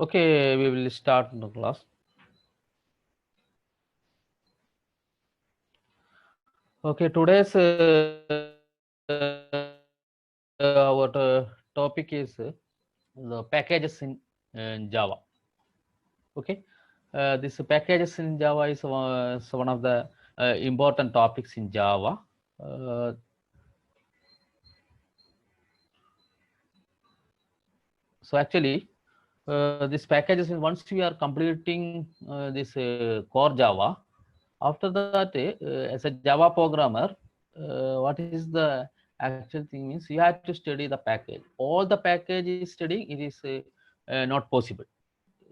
Okay, we will start the class. Okay, today's our topic is the packages in Java. Okay, this packages in Java is one of the important topics in Java. So actually, this packages once we are completing this core Java, after that as a Java programmer, what is the actual thing means you have to study the package. All the package is studying, it is not possible.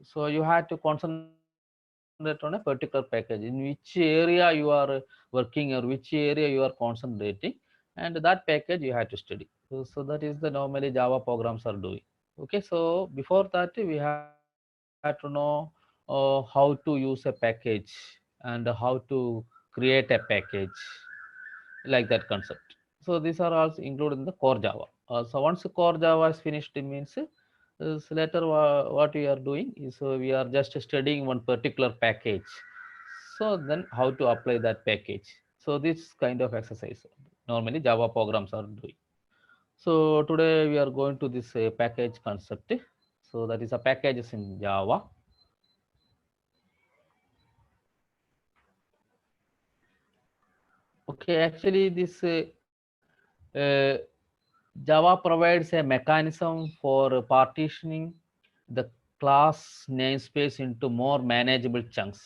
So you have to concentrate on a particular package in which area you are working or which area you are concentrating, and that package you have to study. So that is the normally Java programs are doing. Okay, so before that we have to know how to use a package and how to create a package, like that concept. So these are also included in the core Java. So once the core Java is finished, it means so later what we are doing is we are just studying one particular package. So then how to apply that package. So this kind of exercise normally Java programs are doing. So today we are going to this package concept. So that is a packages in Java. Okay, actually this uh, Java provides a mechanism for partitioning the class namespace into more manageable chunks.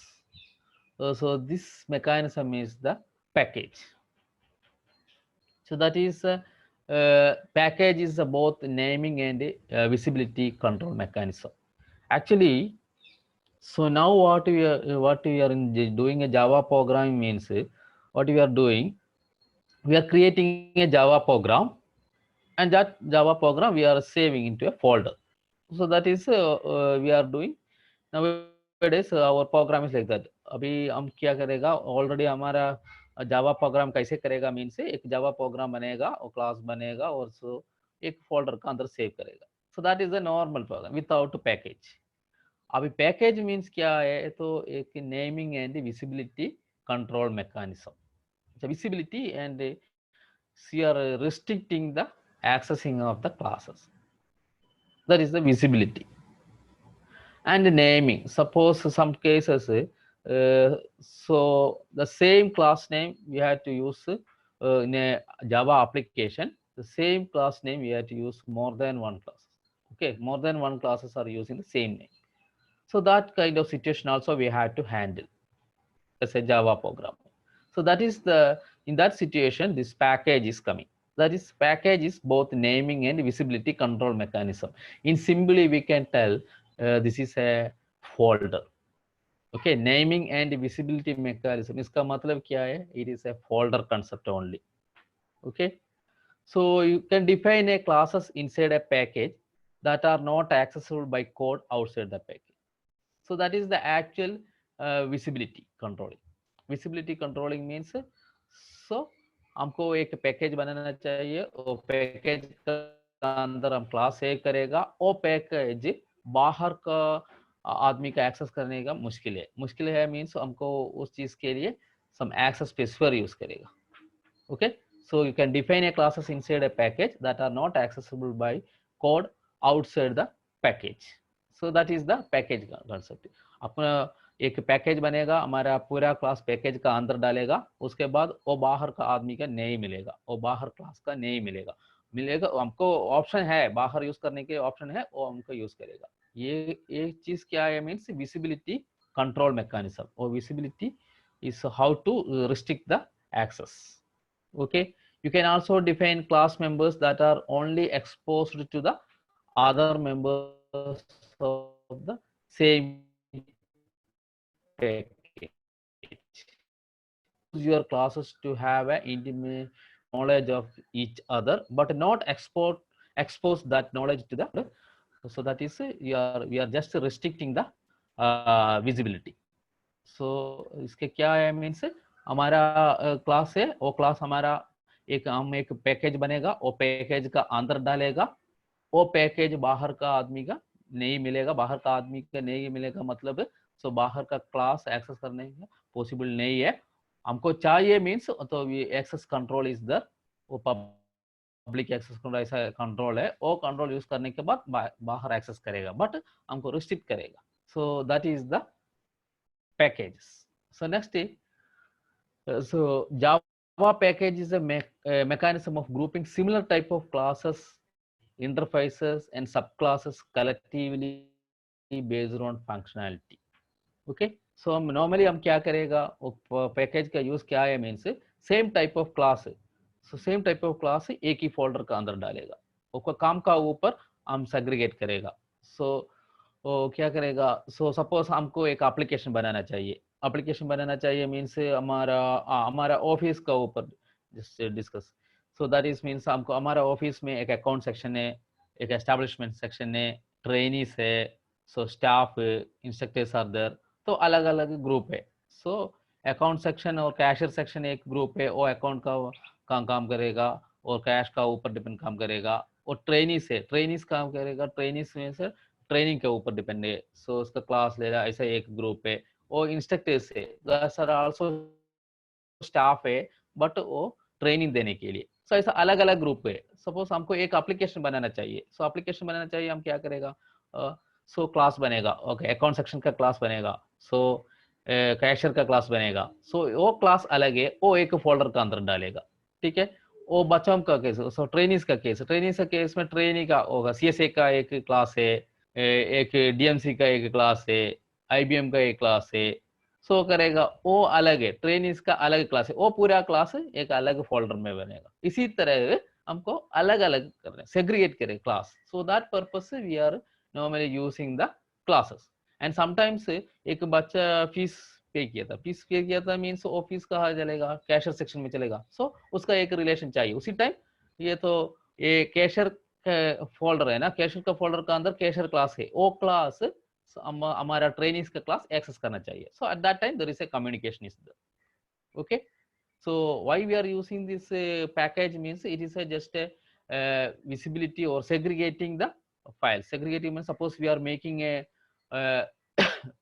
So this mechanism is the package. So that is package is both naming and visibility control mechanism. Actually, so now what we are doing a Java programming means what we are doing, we are creating a Java program, and that Java program we are saving into a folder. So that is we are doing nowadays. Our program is like that. अभी हम क्या करेगा already हमारा Java program कैसे करेगा mean से एक Java program बनेगा और क्लास बनेगा और सो एक फोल्डर का अंदर सेव करेगा. So that is a normal program without package. अभी पैकेज मीन्स क्या है तो एक naming and visibility control mechanism. Visibility and you are restricting the accessing of the classes. That is the visibility. And naming, suppose some cases so the same class name we have to use in a Java application, the same class name we have to use more than one class. Okay, more than one classes are using the same name. So that kind of situation also we have to handle as a Java program. So that is the, in that situation this package is coming. That is package is both naming and visibility control mechanism. In simply we can tell this is a folder. Okay, naming and visibility mechanism, iska matlab kya hai, it is a folder concept only. Okay, so you can define a classes inside a package that are not accessible by code outside the package. So that is the actual visibility controlling. Visibility controlling means so हमको एक package बनाना चाहिए और package का अंदर हम class save करेगा और package बाहर का आदमी का एक्सेस करने का मुश्किल है मीन्स हमको उस चीज के लिए some access specifier यूज करेगा. Okay, so you can define a classes inside a package that are not accessible by code outside the package. So that is the package concept. अपना एक पैकेज बनेगा हमारा पूरा क्लास पैकेज का अंदर डालेगा, उसके बाद वो बाहर का आदमी का नहीं मिलेगा, वो बाहर क्लास का नहीं मिलेगा हमको ऑप्शन है बाहर यूज करने के ऑप्शन है वो हमको यूज करेगा. ये एक चीज क्या है मीन्स विजिबिलिटी कंट्रोल मैकेनिज्म. और visibility is how to restrict the access. Okay, you can also define class members that are only exposed to the other members of the same package. Use your classes to have an intimate knowledge of each other but not expose that knowledge to the. So that is we are just restricting the visibility. So इसके क्या है means हमारा class है वो class हमारा हम एक package बनेगा वो पैकेज का अंदर डालेगा वो पैकेज बाहर का आदमी का नहीं मिलेगा, बाहर का आदमी का नहीं मिलेगा, मतलब सो बाहर का क्लास एक्सेस करने का पॉसिबल नहीं है। हमको चाहिए मीन्स तो ये एक्सेस कंट्रोल इज द, वो पब्लिक एक्सेस कंट्रोल ऐसा कंट्रोल है, वो कंट्रोल यूज करने के बाद बाहर एक्सेस करेगा, बट हमको रिस्ट्रिक्ट करेगा। So that is the packages. So next is, so Java package is a mechanism of grouping similar type of classes, interfaces, and subclasses collectively based on functionality. Okay, so हम normally हम क्या करेगा, package का use क्या है means same type of class, so same type of class एक ही folder का अंदर डालेगा, उसका काम का ऊपर हम सेग्रीगेट करेगा। सो वो क्या करेगा, सो सपोज हमको एक एप्लीकेशन बनाना चाहिए, एप्लीकेशन बनाना चाहिए मीन्स हमारा ऑफिस का ऊपर just discuss, so that is means हमको हमारा ऑफिस में एक अकाउंट सेक्शन है, एक एस्टेब्लिशमेंट सेक्शन है, ट्रेनीज है, सो स्टाफ, इंस्ट्रक्टर्स आर देयर, तो अलग अलग ग्रुप है। सो अकाउंट सेक्शन और कैशियर सेक्शन एक ग्रुप है, वो अकाउंट का काम करेगा और कैश का ऊपर डिपेंड काम करेगा। और ट्रेनीज है, ट्रेनीज काम करेगा, ट्रेनीज में से ट्रेनिंग के ऊपर डिपेंड है, सो उसका क्लास ले रहा, ऐसा एक ग्रुप है। और इंस्ट्रक्टर्स है, सर आल्सो स्टाफ है, बट वो ट्रेनिंग देने के लिए, सो ऐसा अलग अलग ग्रुप है। सपोज हमको एक एप्लीकेशन बनाना चाहिए, सो एप्लीकेशन बनाना चाहिए, हम क्या करेगा, सो क्लास बनेगा, ओके, अकाउंट सेक्शन का क्लास बनेगा, सो कैशियर का क्लास बनेगा, सो वो क्लास अलग है, वो एक फोल्डर का अंदर डालेगा, ठीक है। वो बच्चों का केस, सो ट्रेनिंग का केस, ट्रेनिंग का केस में ट्रेनिंग का होगा, सीएसए का एक क्लास है, एक डीएमसी का एक क्लास है, आईबीएम का एक क्लास है, सो करेगा, वो अलग है, ट्रेनिंग का अलग क्लास है, वो पूरा क्लास एक अलग फोल्डर में बनेगा। इसी तरह हमको अलग अलग करना, सेग्रीगेट करें class, so that purpose we are normally using the classes. And sometimes एक बच्चा फीस पे किया था, फीस पे किया था मीन्स वो फीस कहाँ चलेगा, कैशियर सेक्शन में चलेगा, सो उसका एक रिलेशन चाहिए उसी टाइम। ये तो ये कैशियर फोल्डर है ना, कैशियर का फोल्डर का अंदर कैशियर क्लास है, वो क्लास हमारा ट्रेनिंग का क्लास एक्सेस करना चाहिए, so at that time there is a communication is there. Okay, so why we are using this package means it is a just a visibility or segregating the file. Segregating means suppose we are making a uh,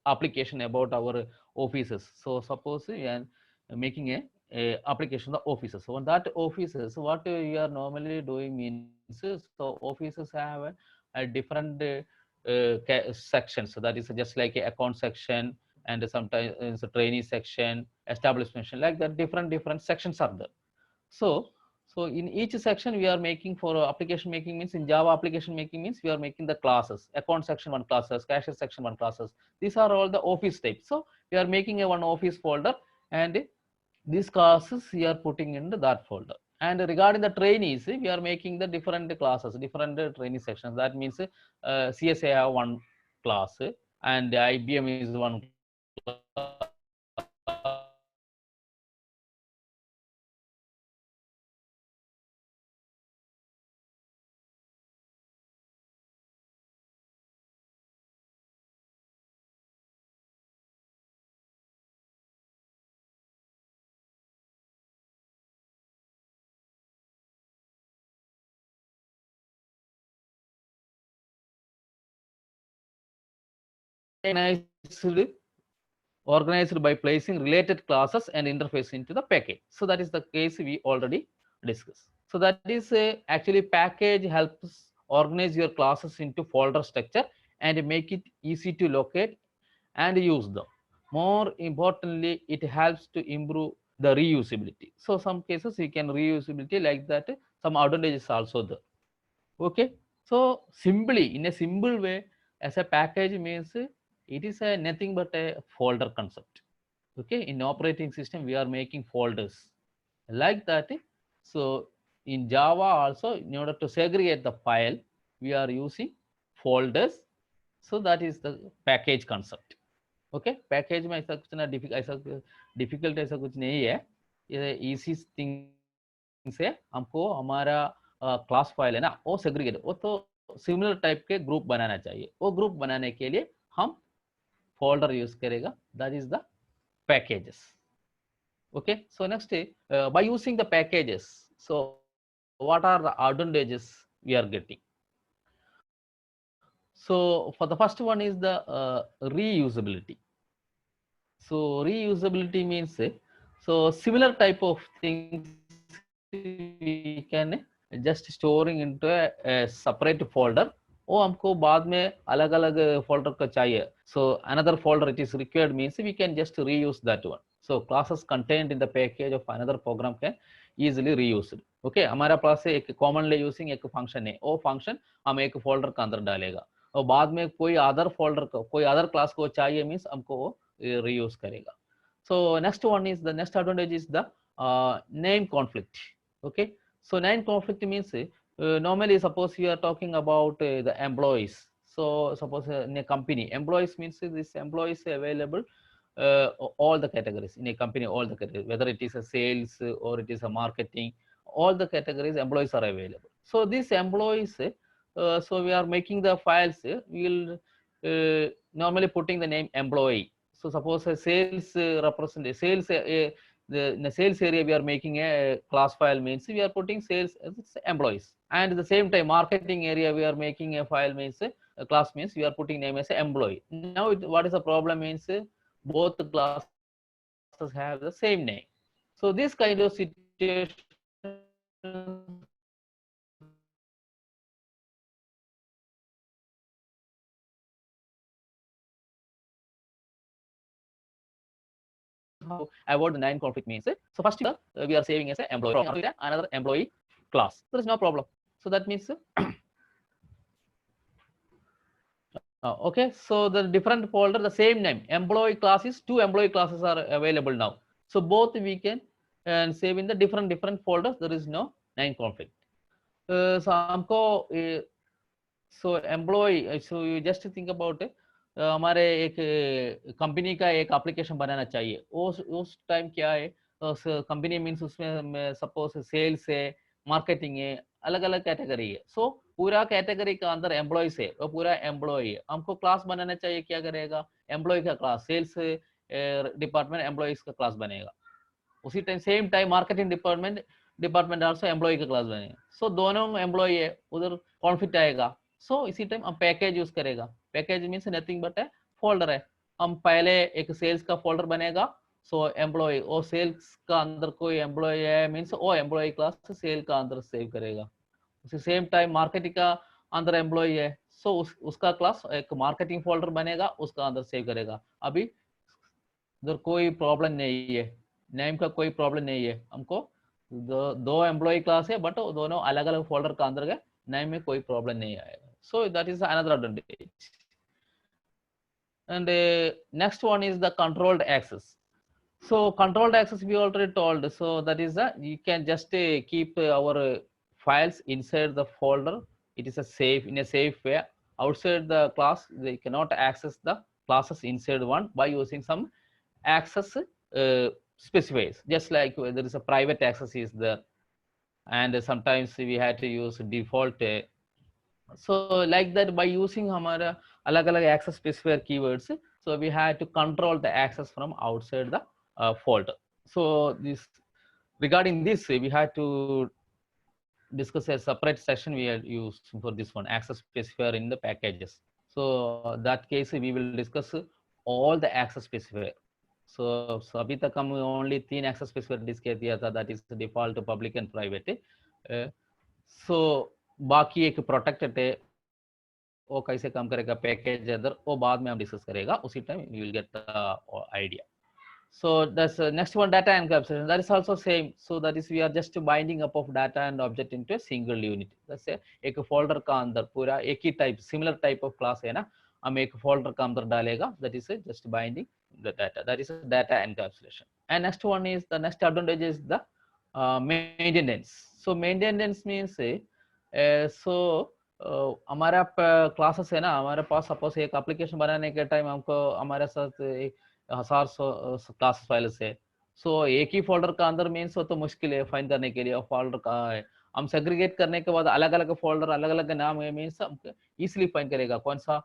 application about our offices, so suppose we are making a application the offices, so on that offices what we are normally doing means, so offices have a different sections, so that is just like a account section, and sometimes a trainee section, establishment section, like that different sections are there. So in each section we are making, for application making means, in Java application making means we are making the classes, account section one classes, cashier section one classes, these are all the office types. So we are making a one office folder, and these classes we are putting into that folder. And regarding the trainees, we are making the different classes, different trainee sections, that means CSA have one class, and IBM is one organized by placing related classes and interface into the package. So that is the case we already discussed. So that is actually package helps organize your classes into folder structure and make it easy to locate and use them. More importantly, it helps to improve the reusability. So some cases you can reusability like that. Some advantages also there. Okay, so simply in a simple way, as a package means it is a nothing but a folder concept. Okay, in operating system we are making folders like that. So in Java also, in order to segregate the file, we are using folders. So that is the package concept. Okay, package में ऐसा कुछ ना difficult ऐसा कुछ नहीं है, ये इसी थिंग से हमको हमारा क्लास फाइल है ना, वो सेग्रीगेट, वो तो सिमिलर टाइप के ग्रुप बनाना चाहिए, वो ग्रुप बनाने के लिए हम फोल्डर यूज करेगा, that is the packages. Okay, so next by using the packages, so what are the advantages we are getting? So for the first one is the reusability. So reusability means so similar type of things we can just storing into a separate folder. वो हमको बाद में अलग अलग folder का चाहिए. So another folder it is required means we can just reuse that one. So classes contained in the package of another program can easily reused. Okay, हमारे पास एक commonly using एक function है. वो function हम एक folder के अंदर डालेगा और बाद में कोई other folder को कोई other class को चाहिए means हमको वो reuse करेगा. So next one is the next advantage is the name conflict. Okay, so name conflict means normally suppose we are talking about the employees. So suppose in a company, employees means this employees available all the categories in a company, all the categories, whether it is a sales or it is a marketing, all the categories employees are available. So these employees, so we are making the files, we will normally putting the name employee. So suppose a sales representative, sales in the sales area we are making a class file means we are putting sales as employees, and at the same time marketing area we are making a file means a class means we are putting name as employee. Now what is the problem means both the classes have the same name. So this kind of situation, how to avoid the name conflict means so first we are saving as an employee another employee class, there is no problem. So that means okay, so the different folder the same name employee classes, two employee classes are available now, so both we can and save in the different folders, there is no name conflict. So हमको so employee, so you just think about हमारे एक company का एक application बनाना चाहिए, उस time क्या है company means उसमें सपोज सेल्स है, मार्केटिंग है, अलग अलग कैटेगरी है. सो पूरा कैटेगरी का अंदर एम्प्लॉयज है, वो पूरा एम्प्लॉय है. हमको क्लास बनाना चाहिए, क्या करेगा एम्प्लॉय का क्लास, सेल्स डिपार्टमेंट एम्प्लॉयज का क्लास बनेगा. उसी time same time marketing department also employ का क्लास बनेगा. सो दोनों एम्प्लॉय है, उधर कॉन्फ्लिक्ट आएगा. सो इसी टाइम हम पैकेज यूज करेगा. पैकेज मीन्स नथिंग बट है फोल्डर है. हम पहले एक सेल्स का फोल्डर बनेगा. सो एम्प्लॉय और सेल्स का अंदर कोई एम्प्लॉय है मीन्स वो एम्प्लॉय क्लास सेल का अंदर सेव करेगा. उसी सेम टाइम मार्केटिंग का अंदर एम्प्लॉय है, सो उसका क्लास एक मार्केटिंग फोल्डर बनेगा, उसका अंदर सेव करेगा. अभी उधर कोई प्रॉब्लम नहीं है, नेम का कोई प्रॉब्लम नहीं है. हमको दो एम्प्लॉय क्लास है बट दोनों अलग अलग फोल्डर का अंदर गए, नेम में कोई प्रॉब्लम नहीं आएगा. सो that is another advantage. And next one is the controlled access. So controlled access we already told, so that is you can just keep our files inside the folder. It is a safe in a safe way. Outside the class they cannot access the classes inside one by using some access specifiers, just like there is a private access is there, and sometimes we had to use default so like that by using हमारा अलग अलग access specifier keywords, so we had to control the access from outside the folder. So this regarding this we had to discuss a separate section we had used for this one, access specifier in the packages. So that case we will discuss all the access specifier. So अभी तक हम only तीन access specifier discuss किया था, that is default, public and private. So बाकी एक protected है, वो कैसे काम करेगा पैकेज अदर, वो बाद में हम डिस्कस करेगा, उसी time you will get the idea. So that's next one, data encapsulation. That is also same. So that is we are just binding up of data and object into a single unit. That's say एक folder का अंदर पूरा एक ही type similar type of class है ना, हम एक folder का अंदर डालेगा. That is just binding the data. That is data encapsulation. And next one is the next advantage is the maintenance. So maintenance means so हमारा क्लासेस है ना, हमारे पास सपोज एक एप्लीकेशन बनाने के टाइम हमको हमारे साथ 1000 क्लास फाइल्स है. सो एक ही फोल्डर का अंदर मीन्स हो तो मुश्किल है फाइंड करने के लिए, और फोल्डर कहाँ है हम सेग्रीगेट करने के बाद अलग अलग फोल्डर अलग अलग नाम है मीन्स हम इजिली फाइंड करेगा कौन सा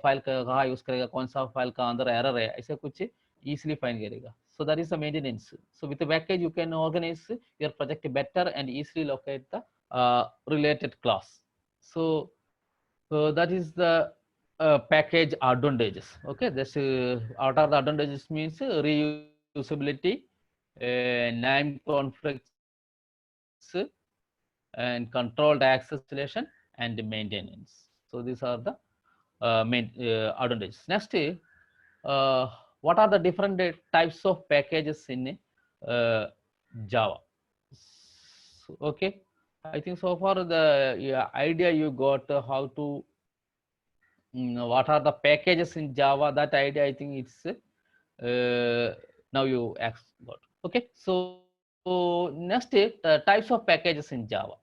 फाइल कहाँ यूज करेगा, कौन सा फाइल का अंदर एरर है, ऐसे कुछ easily फाइंड करेगा. So that is the maintenance. So with the package you can organize your project better and easily locate the related class. So that is the package advantages. Okay, this what are the advantages means reusability, name conflicts, and controlled access installation and maintenance. So these are the main advantages. Next, what are the different types of packages in Java? Okay, I think so far the idea you got how to what are the packages in Java, that idea I think it's now you ask got. Okay, so next types of packages in Java.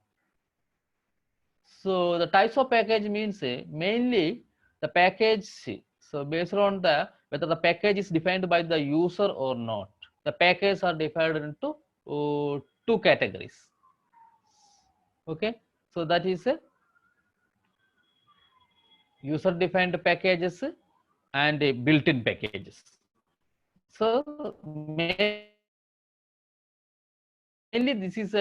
So the types of package means mainly the package. So based on the whether the package is defined by the user or not, the packages are divided into two categories. Okay, so that is user defined packages and built-in packages. So mainly this is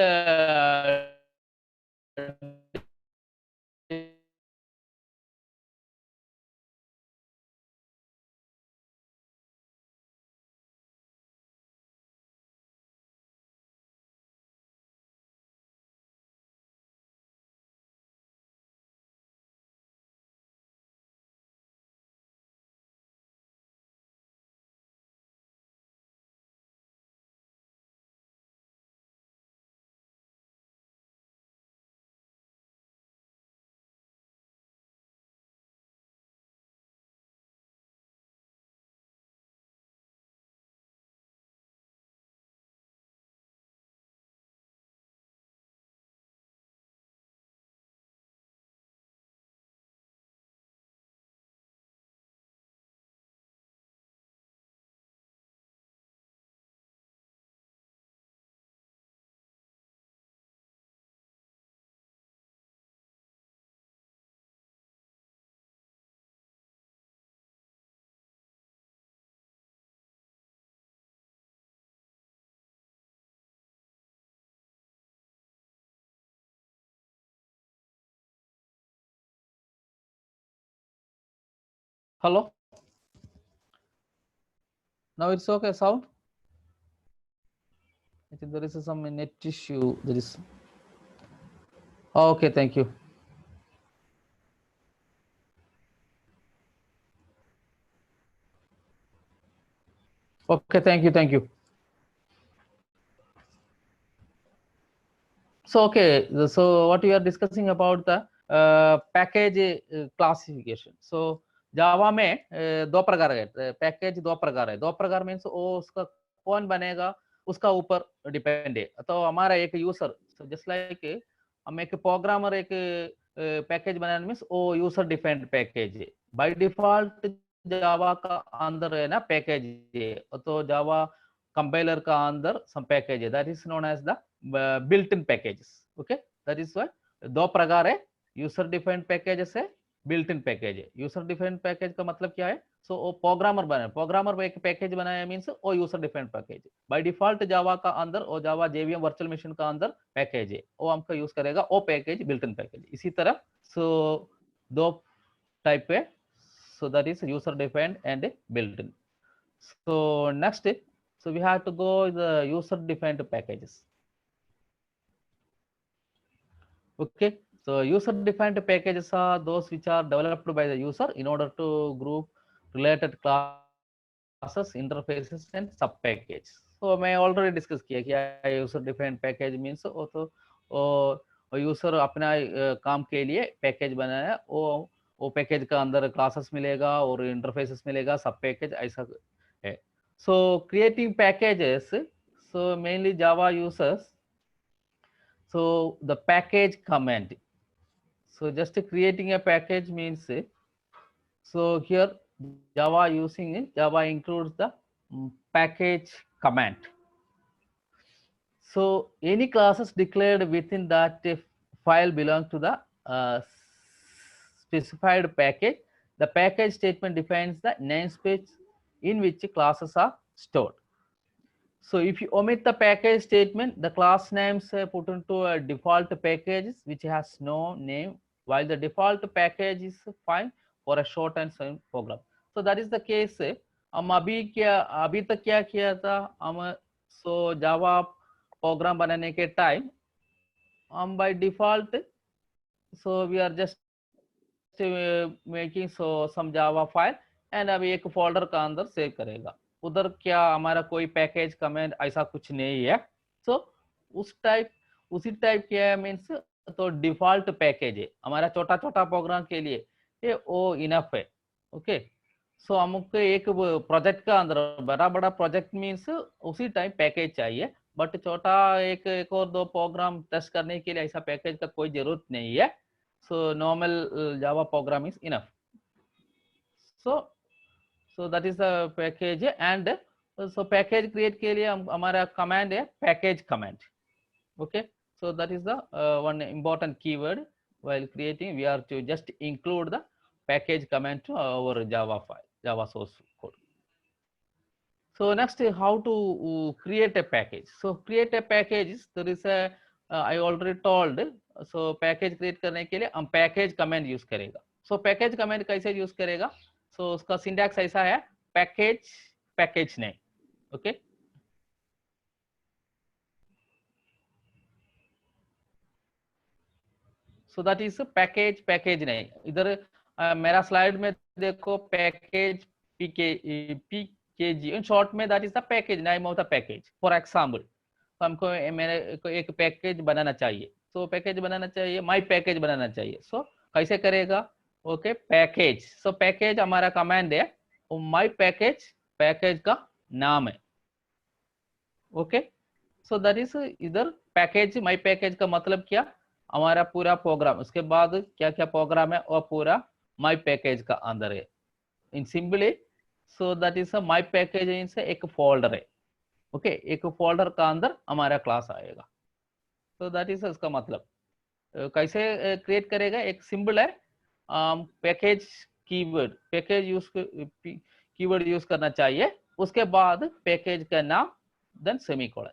hello. Now it's okay. Sound. I think there is some net issue. There is. Okay, thank you. Okay, thank you, thank you. So okay, so what we are discussing about the package classification. So जावा में दो प्रकार है, package दो प्रकार है, दो प्रकार means वो उसका कौन बनेगा उसका ऊपर डिपेंड है। तो हमारा एक यूजर जस्ट लाइक हम एक प्रोग्रामर एक पैकेज बनाने मीन्स वो यूजर डिफाइंड पैकेज है। बाय डिफॉल्ट जावा का अंदर है ना पैकेज है, तो जावा कंपाइलर का अंदर सम पैकेज है, that is known as the built in packages. Okay, that is why दो प्रकार है, यूजर डिफाइंड पैकेजेस है, बिल्ट इन पैकेज है। यूजर डिफाइंड पैकेज का मतलब क्या है? सो वो प्रोग्रामर बनाए, प्रोग्रामर एक पैकेज बनाया मींस वो यूजर डिफाइंड पैकेज है। बाय डिफॉल्ट जावा का अंदर और जावा जेवीएम वर्चुअल मशीन का अंदर पैकेज है, वो हमका यूज करेगा वो पैकेज बिल्ट इन पैकेज। इसी तरह सो दो टाइप है, so that is user defined and built in. So next, so we have to go the user defined packages. Okay, so user defined packages are those which are developed by the user in order to group related classes, interfaces and sub package. So मैं already discuss किया कि user defined package means वो तो user अपना काम के लिए package बनाया, वो पैकेज का अंदर क्लासेस मिलेगा और इंटरफेसेस मिलेगा, सब पैकेज ऐसा है। सो creating packages, so mainly Java users, so the package command. So just creating a package means so here Java using it, Java includes the package command. So any classes declared within that file belong to the specified package. The package statement defines the namespace in which classes are stored. So if you omit the package statement, the class names put into a default packages which has no name, while the default package is fine for a short and same program. So that is the case. हम अभी तक क्या किया था हम, so Java program बनाने के time हम by default, so we are just making so some Java file and अभी एक folder का अंदर सेव करेगा. उधर क्या हमारा कोई पैकेज कमेंट ऐसा कुछ नहीं है. so उसी टाइप क्या है मीन्स, तो डिफॉल्ट पैकेज है हमारा छोटा छोटा प्रोग्राम के लिए, ये वो इनफ है. ओके, सो हमको एक प्रोजेक्ट का अंदर बड़ा बड़ा प्रोजेक्ट मीन्स उसी टाइम पैकेज चाहिए, बट छोटा एक और दो प्रोग्राम टेस्ट करने के लिए ऐसा पैकेज का कोई जरूरत नहीं है. So normal Java program is enough. So that is the package. And so package create के लिए हमारा कमांड है package command. Okay, so that is the one important keyword while creating. We are to just include the package command to our Java file, Java source code. So next, how to create a package. So create a package, there is a I already told. So package create करने के लिए हम package command use करेगा. So package command कैसे use करेगा? So उसका syntax ऐसा है, package name. Okay. So that is package नहीं. इधर मेरा स्लाइड में देखो पैकेज pkg, इन शॉर्ट में that is the package name of the package. For example, तो हमको मेरे को एक पैकेज बनाना चाहिए. So पैकेज बनाना चाहिए, my package बनाना चाहिए. So कैसे करेगा? Okay, package. सो पैकेज हमारा कमांड है, my पैकेज का नाम है. ओके, सो दैट इज इधर पैकेज my पैकेज का मतलब क्या, हमारा पूरा प्रोग्राम, उसके बाद क्या क्या प्रोग्राम है और पूरा माई पैकेज का अंदर है इन simply. So that is my package इनसे एक फोल्डर है. ओके, एक फोल्डर का अंदर हमारा क्लास आएगा. तो दैट इज इसका मतलब. कैसे क्रिएट करेगा, एक सिंबल है पैकेज कीवर्ड, कीवर्ड यूज करना चाहिए, उसके बाद पैकेज का नाम, देन सेमीकोलन.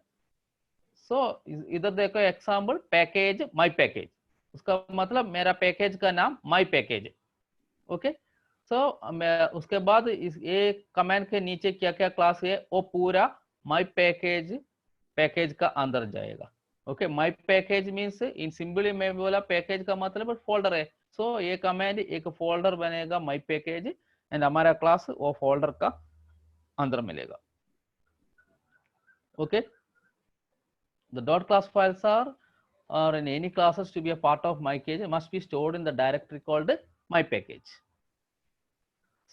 सो इधर देखो एग्जाम्पल पैकेज माई पैकेज, उसका मतलब मेरा पैकेज का नाम माई पैकेज है. ओके, सो उसके बाद इस एक कमांड के नीचे क्या क्या क्लास है वो पूरा माई पैकेज का अंदर जाएगा. Okay, my package means in simply मैं बोला पैकेज का मतलब फोल्डर है. सो ये कमांड एक फोल्डर बनेगा माई पैकेज एंड हमारा क्लास वो फोल्डर का अंदर मिलेगा. Okay, the dot class files are or in any classes to be a part of my package must be stored in the directory called my package.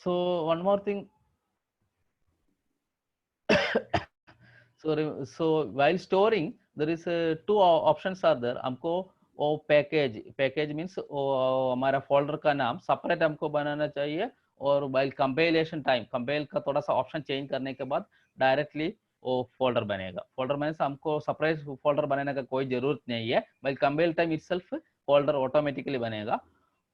So one more thing. So while storing there is two options are there. हमको वो package means हमारा folder का नाम separate हमको बनाना चाहिए, और while compilation time compile का थोड़ा सा ऑप्शन चेंज करने के बाद डायरेक्टली वो फोल्डर बनेगा. फोल्डर में से हमको सेपरेट फोल्डर बनाने का कोई जरूरत नहीं है. By compile time itself folder automatically बनेगा.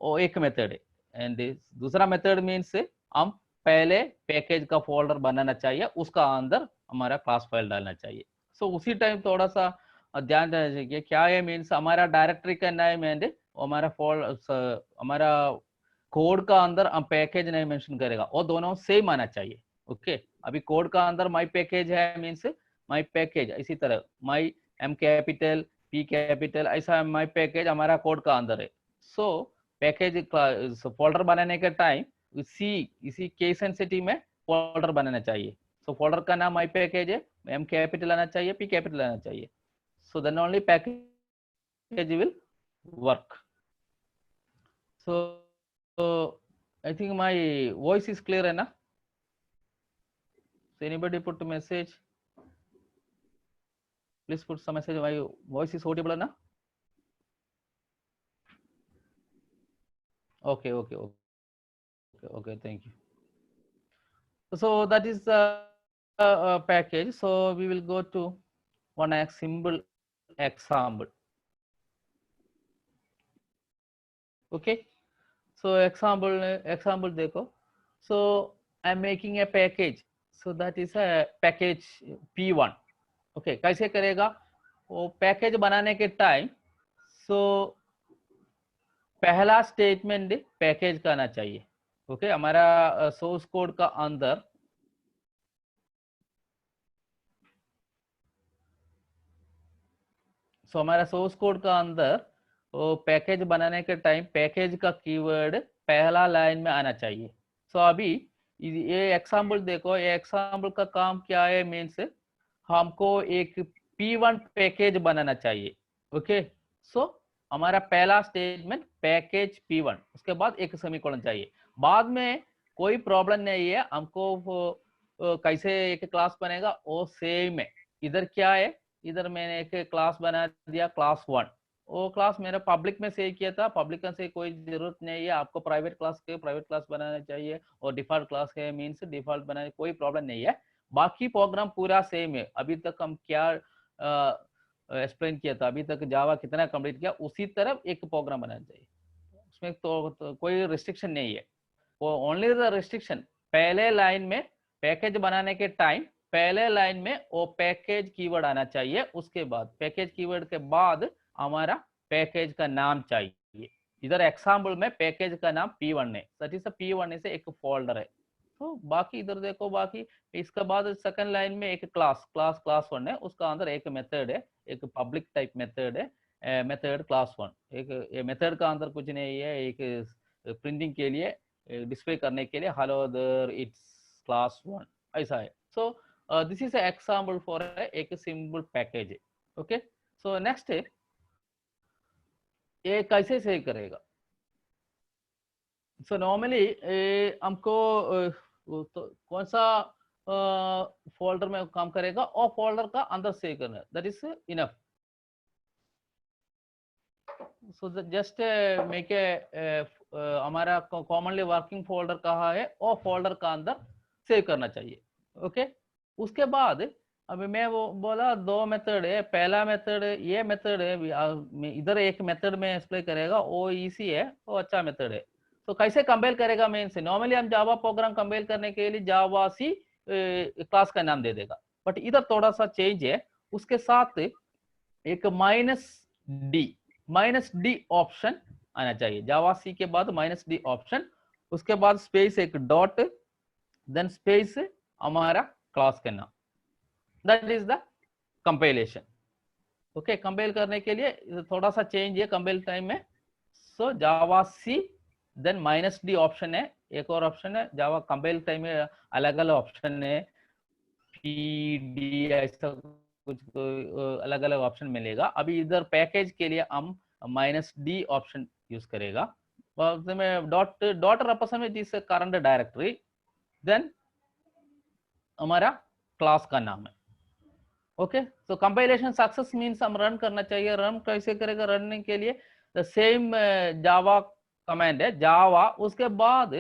वो एक मेथड है. एंड दूसरा मेथड मीन्स हम पहले पैकेज का फोल्डर बनाना चाहिए, उसका अंदर हमारा क्लास फाइल डालना चाहिए. सो उसी टाइम थोड़ा सा ध्यान देना चाहिए क्या है मीन्स हमारा डायरेक्टरी का नाम एंड हमारा कोड का अंदर हम पैकेज नहीं मेंशन करेगा, वो दोनों सेम आना चाहिए. ओके, अभी कोड का अंदर माई पैकेज है मीन्स माई पैकेज, इसी तरह माई एम कैपिटल पी कैपिटल ऐसा माई पैकेज हमारा कोड का अंदर है. सो पैकेज फोल्डर बनाने के टाइम इसी केस सेंसिटिव में फोल्डर बनाना चाहिए. सो फोल्डर का नाम माई पैकेज है, एम कैपिटल आना चाहिए, पी कैपिटल आना चाहिए. So then only package will work. So I think my voice is clear है ना? So anybody put a message? Please put some message. My voice is audible na? Okay. Thank you. So that is the package. So we will go to one simple example. Okay. So example देखो. So I'm making a package. So that is a package P1. Okay, कैसे करेगा वो package बनाने के time. सो पहला statement package का आना चाहिए. ओके हमारा सोर्स कोड का अंदर हमारा सोर्स कोड का अंदर वो पैकेज बनाने के टाइम पैकेज का कीवर्ड पहला लाइन में आना चाहिए। अभी ये एग्जांपल देखो, ये एग्जांपल का काम क्या है, मीन्स हमको एक P1 पैकेज बनाना चाहिए। ओके हमारा पहला स्टेटमेंट पैकेज P1, उसके बाद एक सेमीकोलन चाहिए। बाद में कोई प्रॉब्लम नहीं है, हमको कैसे एक क्लास बनेगा वो सेम है। इधर क्या है, इधर मैंने एक क्लास बना दिया क्लास 1, वो क्लास मैंने पब्लिक में सेव किया था, पब्लिक से कोई जरूरत नहीं है, आपको प्राइवेट क्लास के प्राइवेट क्लास बनाना चाहिए और डिफॉल्ट क्लास के मीन्स डिफॉल्ट बनाने कोई प्रॉब्लम नहीं है। बाकी प्रोग्राम पूरा सेम है। अभी तक हम क्या एक्सप्लेन किया था, अभी तक जावा कितना कंप्लीट किया, उसी तरह एक प्रोग्राम बनाना चाहिए। उसमें तो कोई रिस्ट्रिक्शन नहीं है। वो ओनली द रिस्ट्रिक्शन पहले लाइन में पैकेज बनाने के टाइम पहले लाइन में वो पैकेज कीवर्ड आना चाहिए, उसके बाद पैकेज कीवर्ड के बाद हमारा पैकेज का नाम चाहिए। इधर एग्जांपल में पैकेज का नाम P1 है, दैट इज P1 से एक फोल्डर है। तो बाकी इधर देखो, बाकी इसके बाद सेकंड लाइन में एक क्लास 1 है, उसका अंदर एक मेथड है, एक पब्लिक टाइप मेथड है, मेथड क्लास 1। एक मेथड का अंदर कुछ नहीं है, एक प्रिंटिंग के लिए डिस्प्ले करने के लिए हेलो देयर इट्स क्लास 1 ऐसा है। दिस इज एग्जांपल फॉर एक सिंपल पैकेज। ओके नेक्स्ट है ये कैसे सेव करेगा। नॉर्मली हमको तो कौन सा फोल्डर में काम करेगा और फोल्डर का अंदर सेव करना, that is enough. Just make हमारा कॉमनली वर्किंग फोल्डर कहाँ है और फोल्डर का अंदर सेव करना चाहिए। ओके उसके बाद अभी मैं वो बोला दो मेथड है, पहला मेथड ये मेथड है, इधर एक मेथड में एक्सप्लेन करेगा, वो इजी है, वो अच्छा मेथड है। तो कैसे कंपेल करेगा मेन से, नॉर्मली हम जावा प्रोग्राम कंपेल करने के लिए जावा सी क्लास का नाम दे देगा, बट इधर थोड़ा सा चेंज है। उसके साथ एक माइनस डी ऑप्शन आना चाहिए, जावा सी के बाद -d ऑप्शन, उसके बाद स्पेस एक डॉट, देन स्पेस हमारा क्लास का नाम, that is the compilation. Okay compel करने के लिए थोड़ा सा चेंज है कंपेल टाइम में। जावा सी देन -d ऑप्शन है, एक और ऑप्शन है जावा कंपेल टाइम में अलग अलग ऑप्शन है, PD ऐसा कुछ अलग अलग ऑप्शन मिलेगा। अभी इधर पैकेज के लिए हम -d ऑप्शन यूज करेगा, dot represent is current directory, then हमारा क्लास का नाम है। ओके कंपाइलेशन सक्सेस मीन्स हम रन करना चाहिए। रन कैसे करेगा, रनने के लिए द सेम जावा कमांड है जावा, उसके बाद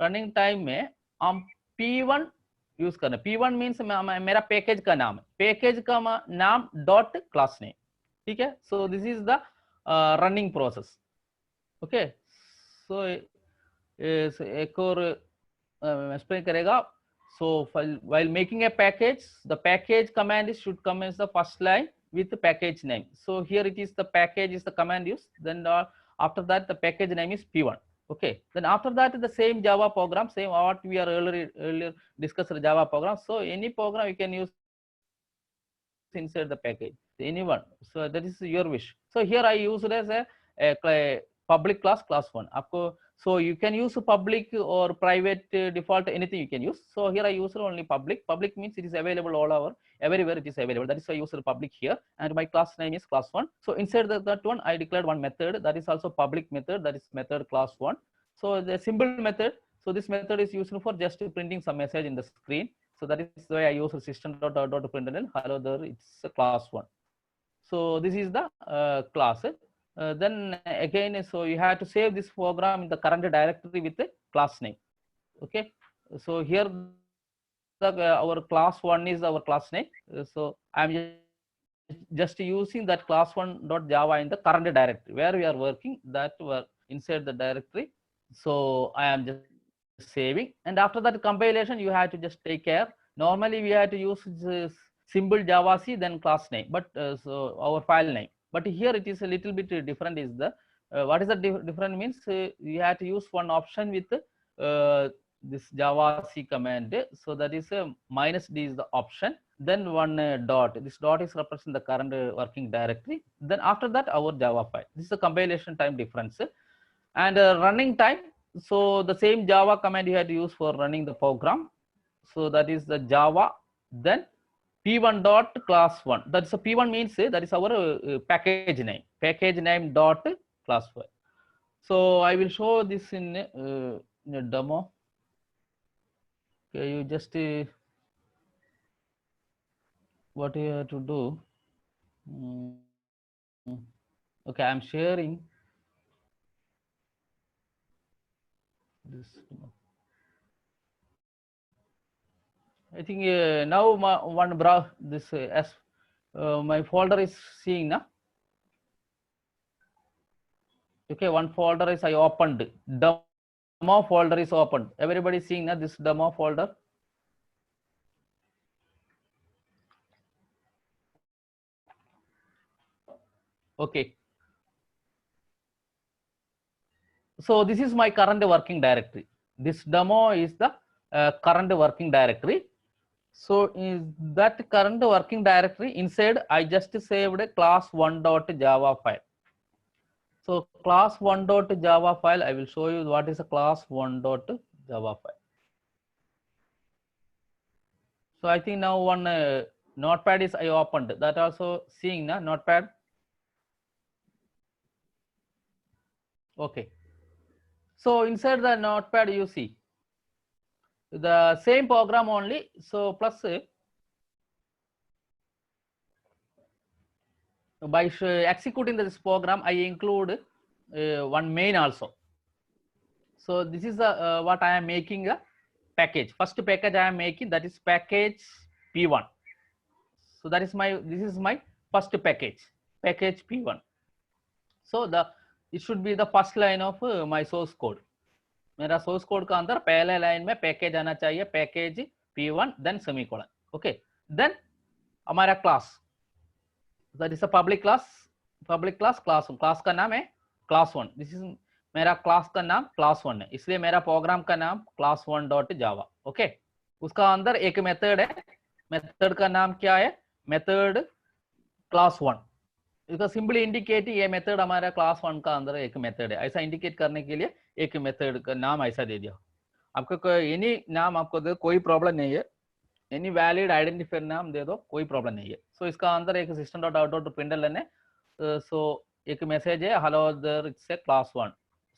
रनिंग टाइम में हम P1 यूज करना। P1 मीन्स मेरा पैकेज का नाम है, पैकेज का नाम डॉट क्लास नेम, ठीक है। This is the running process. Okay एक और एक्सप्लेन करेगा। While making a package, the package command should come as the first line with the package name. So here it is the package is the command used. Then after that the package name is P1. Okay. Then after that the same Java program, same what we are earlier discussed Java program. So any program you can use inside the package, anyone. So that is your wish. So here I use it as a public class 1 आपको. So you can use public or private default, anything you can use. So here I use only public. Public means it is available all over, everywhere it is available. That is why I use public here. And my class name is class 1. So inside that one, I declared one method that is also public method, that is method class 1. So the simple method. So this method is used for just printing some message in the screen. So that is why I use system.out.println. Hello there, it's a class 1. So this is the class. Then again, so you have to save this program in the current directory with the class name. Okay, so here our class 1 is our class name. So I'm just using that class 1.java in the current directory where we are working, that were inside the directory. So I am just saving, and after that compilation you have to just take care. Normally we have to use this symbol javac then class name, but so our file name. But here it is a little bit different, is the what is the different means you have to use one option with this Java C command. So that is minus D is the option. Then one dot. This dot is represent the current working directory. Then after that our Java file. This is the compilation time difference. And running time. So the same Java command you had to use for running the program. So that is the Java. Then p1 dot class 1. That's a p1 means that is our package name. Package name dot class 1. So I will show this in a demo. Okay, you just what you have to do. Okay, I'm sharing this. I think now one browse this as my folder is seeing now. Okay, one folder is I opened. Demo folder is opened. Everybody seeing now this demo folder. Okay. So this is my current working directory. This demo is the current working directory. So in that current working directory inside, I just saved a class1.java file. So class1.java file, I will show you what is a class1.java file. So I think now one notepad is I opened. That also seeing na notepad. Okay. So inside the notepad you see the same program only. So plus by executing this program, I include one main also. So this is what I am making a package. First package I am making, that is package p1. So that is this is my first package p1. So it should be the first line of my source code. मेरा source code का अंदर पहले line में package आना चाहिए, package p1 then semicolon. Okay, then हमारा class, that is a public class class 1. class का नाम है class 1. this is मेरा class का नाम class 1 है, इसलिए मेरा प्रोग्राम का नाम class1.java. ओके, उसका अंदर एक मेथड है, मेथड का नाम क्या है, मेथड class 1. इसका सिंपली इंडिकेट, ये मेथड हमारा क्लास 1 का अंदर एक मेथड है, ऐसा इंडिकेट करने के लिए एक मेथड का नाम ऐसा दे दिया. आपको एनी नाम आपको दे, कोई प्रॉब्लम नहीं है, एनी वैलिड आइडेंटिफायर नाम दे दो, कोई प्रॉब्लम नहीं है. सो इसका अंदर एक system dot out dot println है. सो एक मैसेज है hello there it's a class 1.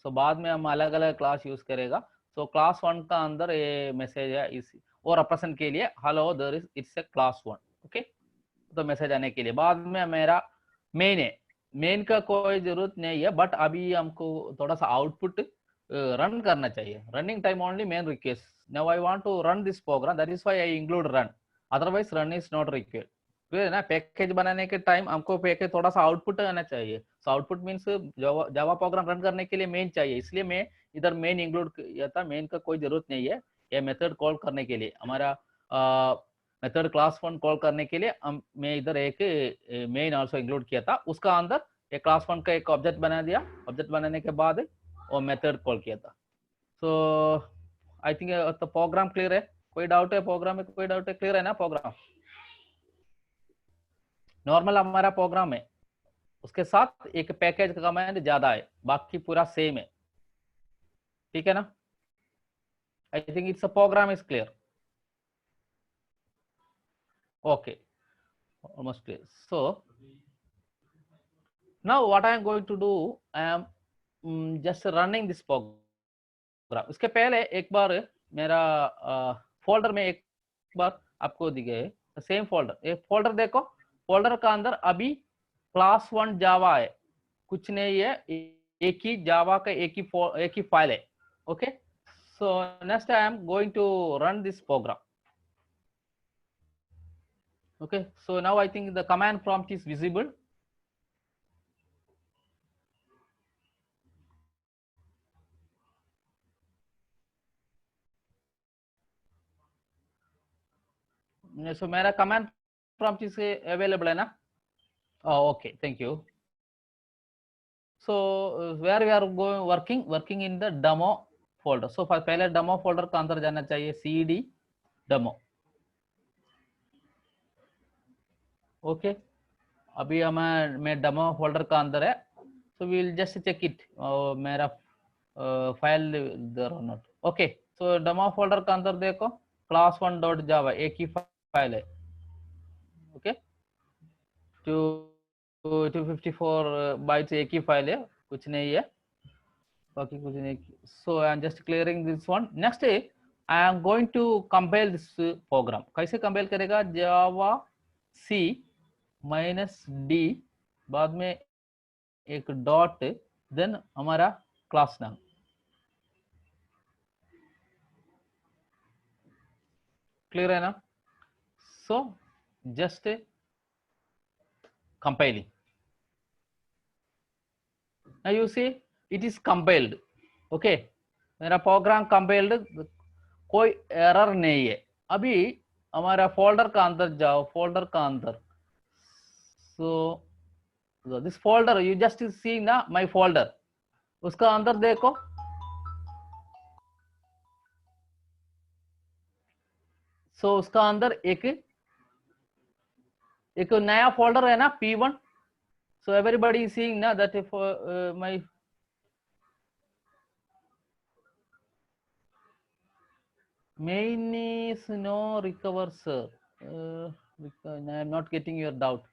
So बाद में हम अलग अलग क्लास यूज करेगा. सो क्लास 1 का अंदर ये मैसेज है इस और रिप्रेजेंट के लिए hello there is it's a class 1. Okay, तो मैसेज आने के लिए बाद में मेरा मेन है, मेन का कोई जरूरत नहीं है, बट अभी हमको थोड़ा सा आउटपुट रन करना चाहिए. Running time only main request. Now I want to run this program, that is why I include run, otherwise run is not required. तो है ना, पैकेज बनाने के टाइम हमको पैकेज थोड़ा सा आउटपुट आना चाहिए. So output means Java program run करने के लिए मेन चाहिए, इसलिए मैं इधर मेन इंक्लूड किया था. मेन का कोई जरूरत नहीं है, ये मेथड कॉल करने के लिए, हमारा मेथड क्लास 1 कॉल करने के लिए मैं इधर एक मेन आल्सो इंक्लूड किया था. उसका अंदर एक क्लास 1 का एक ऑब्जेक्ट बना दिया, ऑब्जेक्ट बनाने के बाद वो मेथड कॉल किया था. सो आई थिंक तो प्रोग्राम क्लियर है, कोई डाउट है प्रोग्राम में, कोई डाउट है, क्लियर है ना प्रोग्राम. नॉर्मल हमारा प्रोग्राम है, उसके साथ एक पैकेज का कमांड ज्यादा है, बाकी पूरा सेम है. ठीक है ना, I think it's a program is clear. Okay, almost clear. So now what I am going to do, I am just running this program. उसके पहले एक बार मेरा फोल्डर में एक बार आपको दिखे सेम फोल्डर, एक फोल्डर देखो, फोल्डर का अंदर अभी क्लास 1 जावा है, कुछ नहीं है, एक ही जावा का एक ही फाइल है. Okay, so next I am going to run this program. Okay, so now I think the command prompt is visible. So मेरा command prompt is available है ना? Oh, okay, thank you. where we are going working in the demo folder. So पहले demo folder का अंदर जाना चाहिए, cd demo. Okay अभी मैं डेमो फोल्डर का अंदर है, so we will just check it मेरा फाइल देयर और not. Okay so demo folder का अंदर देखो क्लास 1 डॉट जावा एक ही फाइल है. ओके 254 बाइट्स एक ही फाइल है, कुछ नहीं है, बाकी कुछ नहीं. So I am just clearing this one. Next I am going to compile this program. कैसे कंपाइल करेगा? जावा सी -d बाद में एक डॉट देन हमारा क्लास नाम. क्लियर है ना? So just compiling. Now you see it is compiled. Okay मेरा प्रोग्राम कंपाइल्ड, कोई एरर नहीं है. अभी हमारा फोल्डर का अंदर जाओ, फोल्डर का अंदर. So this folder you just see ना माय फोल्डर, उसका अंदर देखो सो उसका अंदर एक नया फोल्डर है ना P1. So everybody is seeing ना that if my main is no recover sir. I am not getting your doubt.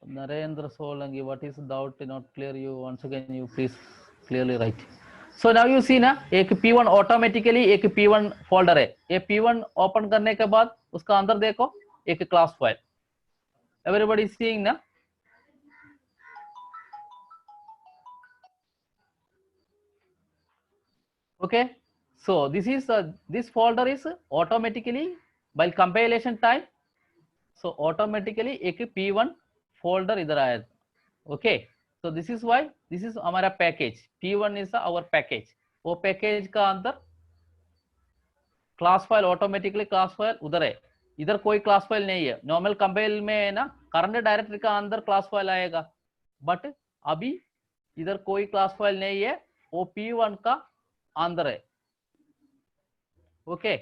Narendra Solangi, what is doubt not clear? You once again you please clearly write. So now you see ना एक P1 automatically एक P1 folder है. ये P1 open करने के बाद उसका अंदर देखो एक क्लास फाइल. एवरीबॉडी सीइंग ना? Okay so this folder is automatically while compilation time, so automatically एक P1 फोल्डर इधर आया. Okay so this is why this is हमारा package. P1 is our package. वो पैकेज का अंदर class file automatically class file उधर है. इधर कोई क्लास फाइल नहीं है. नॉर्मल कंपाइल में है ना करंट डायरेक्टरी का अंदर क्लास फाइल आएगा, बट अभी इधर कोई क्लास फाइल नहीं है, वो P1 का अंदर है. Okay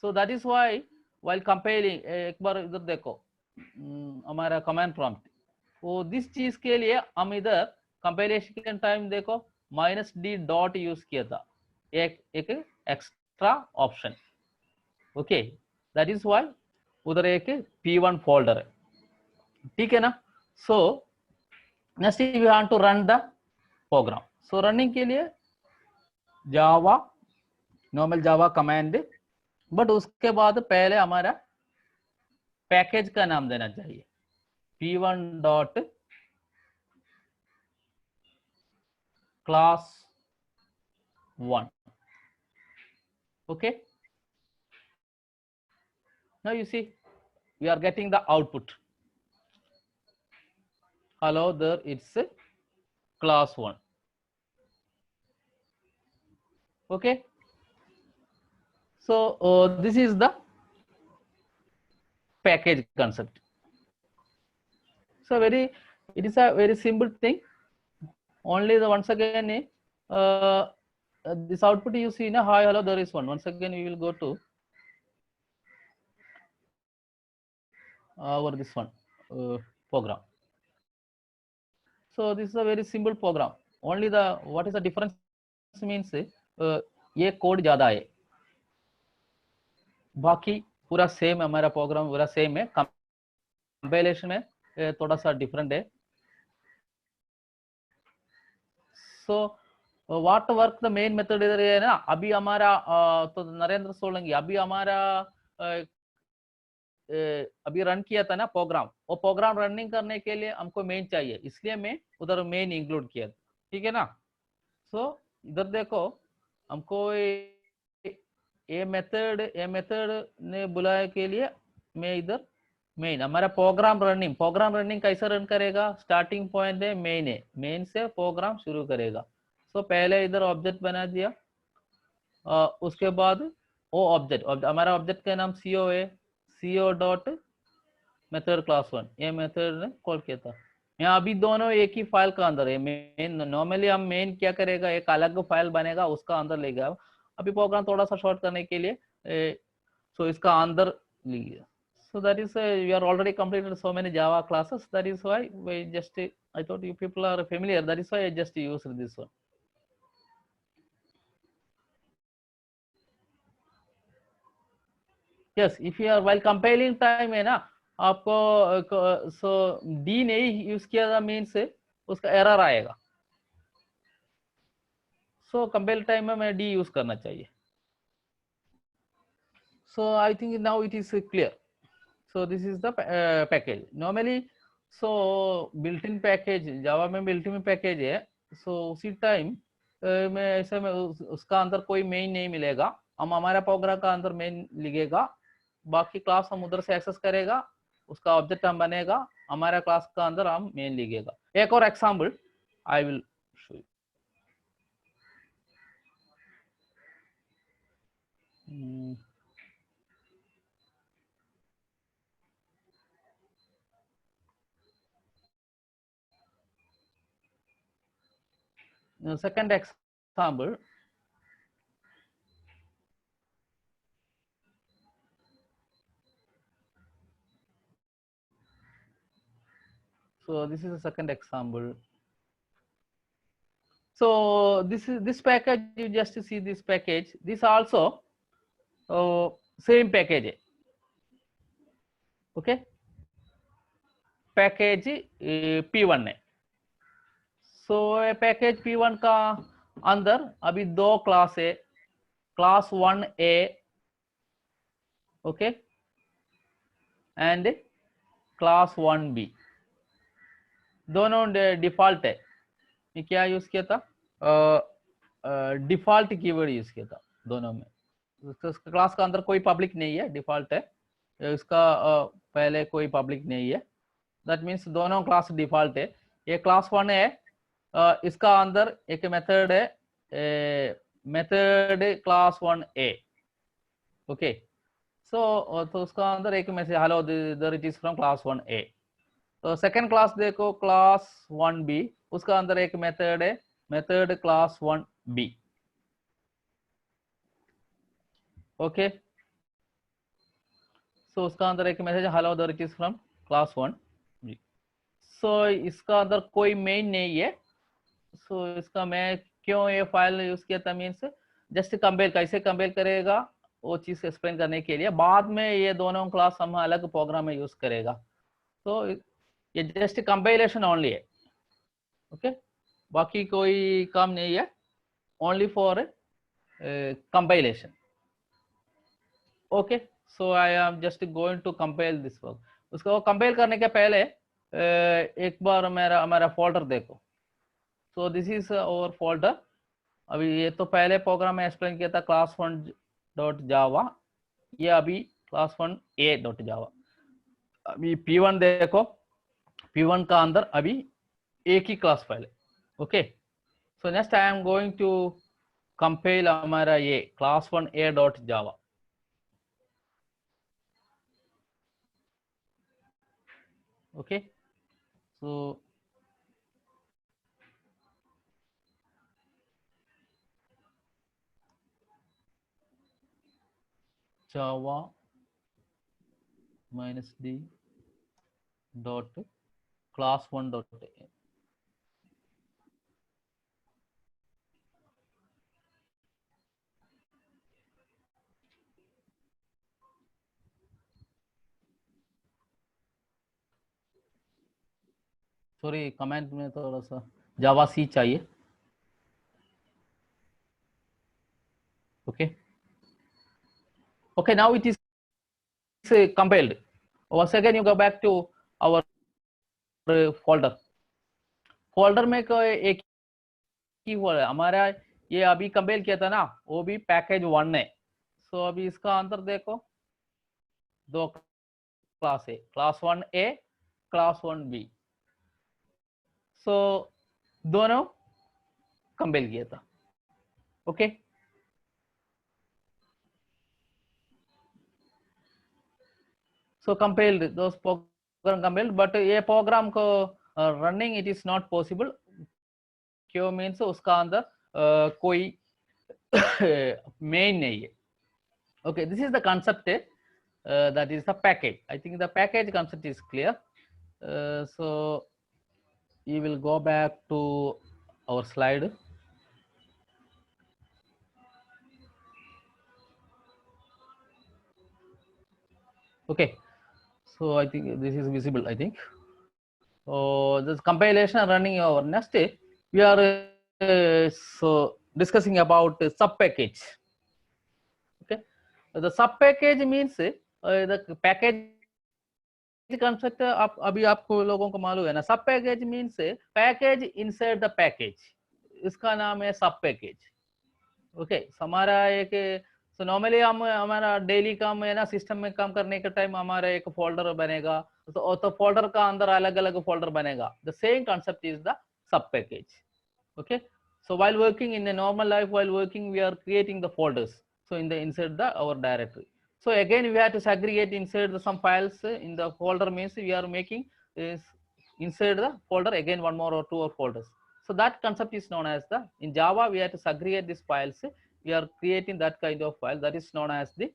so that is why while compiling, एक बार इधर देखो हमारा कमांड प्रॉम्प्ट, वो दिस चीज के लिए हम इधर कंपाइलेशन टाइम देखो -d डॉट यूज किया था, एक extra option. Okay that is why उधर एक P1 फोल्डर है. ठीक है ना? So next we want to run the program. So running के लिए Java normal Java command, but उसके बाद पहले हमारा पैकेज का नाम देना चाहिए P1 dot class 1. okay now you see we are getting the output. Hello there, it's class 1. okay so this is the package concept. So it is a very simple thing. Only the once again this output you see na, hi hello there is one. Once again we will go to over this one program. So this is a very simple program. Only the what is the difference means ये code ज्यादा है, बाकी पूरा same हमारा programme पूरा same है. Compilation में थोड़ा सा डिफरेंट है. So what work the main method इधर है ना. अभी हमारा तो नरेंद्र सोलंकी अभी हमारा अभी रन किया था ना प्रोग्राम, वो प्रोग्राम रनिंग करने के लिए हमको मेन चाहिए, इसलिए मैं उधर मेन इंक्लूड किया. ठीक है ना? सो इधर देखो हमको ये मेथड ने बुलाए के लिए मैं इधर मेन हमारा प्रोग्राम रनिंग कैसे रन करेगा? स्टार्टिंग पॉइंट है मेन से प्रोग्राम शुरू करेगा. सो पहले इधर ऑब्जेक्ट बना दिया, उसके बाद वो ऑब्जेक्ट हमारा ऑब्जेक्ट का नाम CO है, CO डॉट मेथड क्लास 1, ये मेथड ने कॉल किया था. यहाँ अभी दोनों एक ही फाइल का अंदर है। मेन नॉर्मली हम मेन क्या करेगा, एक अलग फाइल बनेगा उसका अंदर लेगा। अभी प्रोग्राम थोड़ा सा शॉर्ट करने के लिए सो इसका अंदर लीजिए। So that is we are already completed so many Java classes. That is why we just I thought you people are familiar. That is why I just used this one. Yes, if you are while compiling time है ना आपको सो D नहीं use किया था means उसका error आएगा। सो compile time में मैं डी यूज करना चाहिए। So I think now it is clear. So this is the package normally. So built-in package Java में built-in package है। So उसी टाइम में ऐसे में उसका अंदर कोई मेन नहीं मिलेगा। हम हमारा प्रोग्राम का अंदर मेन लिखेगा, बाकी क्लास हम उधर से एक्सेस करेगा, उसका ऑब्जेक्ट हम बनेगा, हमारा क्लास का अंदर हम मेन लिखेगा। एक और example I will show you. Second example, so this is a second example. So this package, you just see this package, this also same package, okay, package P1 है। so पैकेज P1 का अंदर अभी दो class है, class 1A okay and class 1B, दोनों default है। ये क्या यूज किया था, डिफॉल्ट कीवर्ड यूज किया था दोनों में। उसका क्लास का अंदर कोई पब्लिक नहीं है, डिफॉल्ट है इसका, पहले कोई पब्लिक नहीं है। दैट मीन्स दोनों क्लास डिफॉल्ट है। ये क्लास 1 है, इसका अंदर एक मेथड है, मेथड क्लास 1A ओके। सो तो उसका अंदर एक message hello there it is from class 1A। तो सेकंड क्लास देखो क्लास 1B, उसका अंदर एक मेथड है, मेथड क्लास 1B ओके। सो उसका अंदर एक message hello there it is from class 1B। सो इसका अंदर कोई मेन नहीं है। सो इसका मैं क्यों ये फाइल यूज किया था, मीन्स जस्ट कंपेयर कैसे कंपेयर करेगा वो चीज एक्सप्लेन करने के लिए। बाद में ये दोनों क्लास हम अलग प्रोग्राम में यूज करेगा। तो ये जस्ट कंपाइलेशन ओनली है ओके, बाकी कोई काम नहीं है, only for compilation okay. So I am just going to compile this work. उसको कंपाइल करने के पहले एक बार मेरा हमारा फोल्डर देखो। So this is our folder. अभी ये तो पहले प्रोग्राम में एक्सप्लेन किया था क्लास 1.java, ये अभी क्लास 1A.java। अभी P1 देखो, P1 का अंदर अभी एक ही क्लास फाइल है okay. So next I am going to compile हमारा ये class 1A.java okay. So java -d dot class 1.a। Sorry comment में थोड़ा सा जावा सी चाहिए okay। Okay, now it is compiled। once again you go back to our folder। Folder में कोई एक ही हुआ है हमारा, ये अभी कंपेल किया था ना, वो भी पैकेज 1 है। सो अभी इसका अंदर देखो, दो क्लास है, क्लास 1A क्लास 1B। सो दोनों कंपेल किया था okay. So compiled those program compiled, but ये प्रोग्राम को running it is not possible, क्यों मीन्स उसका अंदर कोई मेन नहीं है. Okay, this is the concept, that is the package. I think the package concept is clear. So you will go back to our slide. Okay, so I think this is visible, I think. So this compilation running over. Next, we are so discussing about sub package. Okay, the sub package means the package concept आप अभी आपको लोगों को मालूम है ना. सब package means package inside the package, इसका नाम है सब पैकेज. ओके, हमारा एक सो नॉर्मली हम हमारा डेली काम है ना, सिस्टम में काम करने के टाइम हमारा एक फोल्डर बनेगा, तो फोल्डर का अंदर अलग अलग फोल्डर बनेगा. The same concept is the sub package. Okay, so while working in a normal life, while working we are creating the folders, so in the inside the our directory. So again we have to segregate inside the some files in the folder, means we are making is inside the folder again one more or two or folders. So that concept is known as the, in Java we have to segregate these files, we are creating that kind of file, that is known as the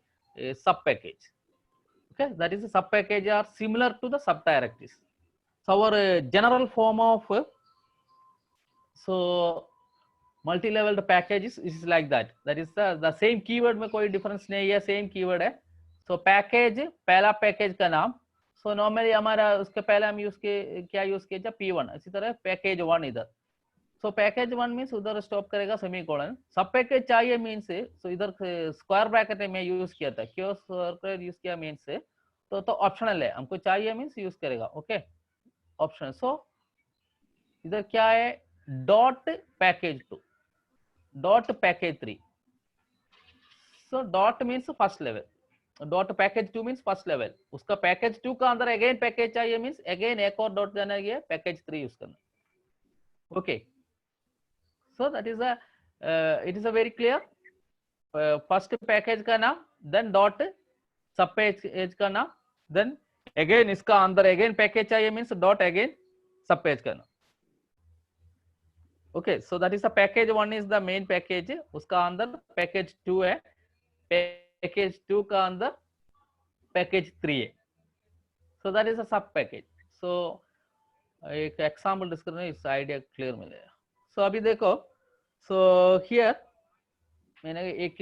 sub package. Okay, that is a sub package are similar to the subdirectories. So our general form of so multi-level packages is like that. That is the same keyword में कोई difference नहीं है, same keyword है. So package, पहला package का नाम. So normally हमारा उसके पहले हम यूज के क्या यूज किया था, P1. इसी तरह package 1 इधर. So package 1 means उधर stop करेगा semicolon. सब package चाहिए means so इधर square bracket में यूज किया था. क्यों square bracket यूज किया means तो optional है, हमको चाहिए means यूज करेगा. Okay, optional. So इधर क्या है, dot package 2, dot package 3. So dot means first level, dot package 2 means first level. उसका package 2 का अंदर again package चाहिए means again एक और dot जाना है, package 3 यूज करना. Okay, so that is a it is a very clear. First package का नाम, then dot sub package का नाम, then again इसका अंदर again package चाहिए means dot again sub page का नाम. Okay, so that is the package 1 is the main package, उसका अंदर package 2 है, package 2 का अंदर package 3 है. So that is a sub package. So एक example डिस्कस करने इस आइडिया क्लियर मिलेगा. So अभी देखो, so here मैंने एक